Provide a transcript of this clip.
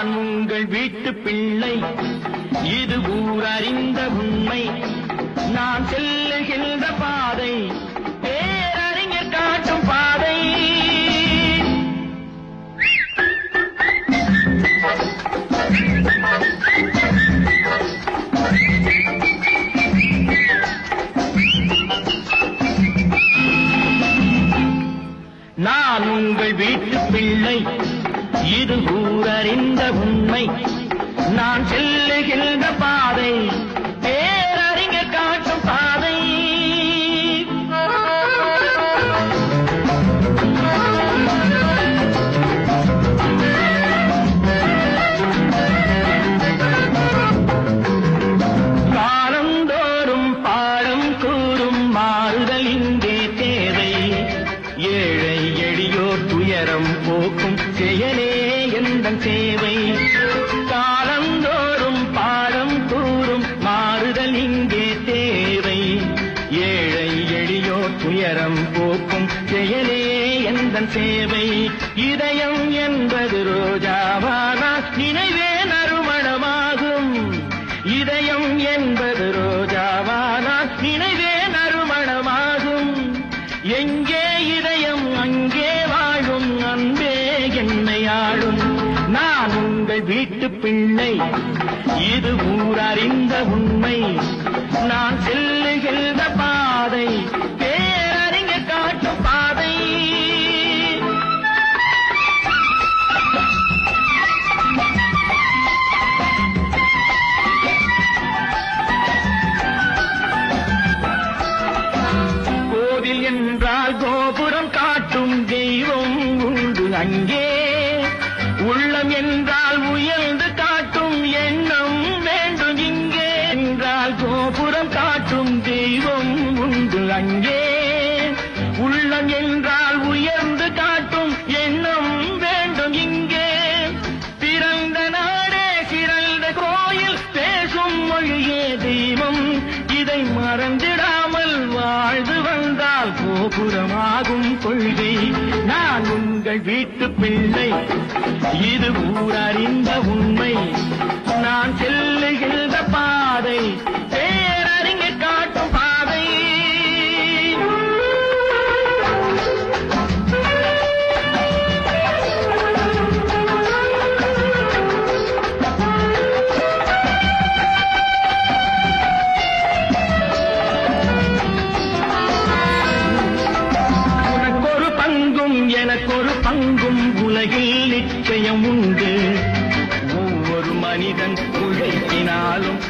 நான் உங்கள் வீட்டு பிள்ளை, இது ஊரறிந்த உண்மை. நான் செல்லுகின்ற பாதை பேரறிஞர் காட்டும் பாதை. நான் உங்கள் வீட்டு பிள்ளை, இது ஊரறிந்த உண்மை. நான் செல்லுகின்ற பாதை பேரறிஞர் காட்டும் பாதை. காலந்தோறும் பாடம் கூறும் மாறுதல் இங்கே தேவை. ஏழை எளியோர் துயரம் போக்கும் செயலே எந்தன் சேவை. காலந்தோறும் பாடம் கூறும் மாறுதல் இங்கே தேவை. ஏழை எளியோர் துயரம் போக்கும் செயலே எந்தன் சேவை. இதயம் என்பது ரோஜாவானால் நினைவே நறுமணமாகும். இதயம் என்பது ரோஜாவானால் நினைவே நறுமணமாகும். எங்கே இதயம் அங்கே வாழும் அன்பே என்னை ஆளும். நான் உங்கள் வீட்டு பிள்ளை, இது ஊரறிந்த உண்மை. நான் செல்லுகின்ற பாதை பேரறிஞர் காட்டும் பாதை. கோவில் என்றால் கோபுரம் காட்டும் தெய்வம் உண்டு அங்கே. உள்ளம் என்றால் உயர்ந்து காட்டும் எண்ணம் வேண்டும் இங்கே. என்றால் கோபுரம் காட்டும் தெய்வம் உண்டு அங்கே. உள்ளம் என்றால் உயர்ந்து காட்டும் எண்ணம் வேண்டும் இங்கே. பிறந்த நாடே சிறந்த கோயில், பேசும் மொழியே தெய்வம். இதை மறந்திடாமல் வாழ்ந்து வந்தால் கோபுரமாகும் கொள்கை. நான் உங்கள் வீட்டு பிள்ளை, இது ஊரறிந்த உண்மை. நான் செல்லுகின்ற பாதை பேரறிஞர் காட்டும் பாதை. உனக்கொரு பங்கும் எனக்கொரு பங்கும் உலகில் நிச்சயம் உண்டு. ஒவ்வொரு மனிதன் உழைப்பினாலும்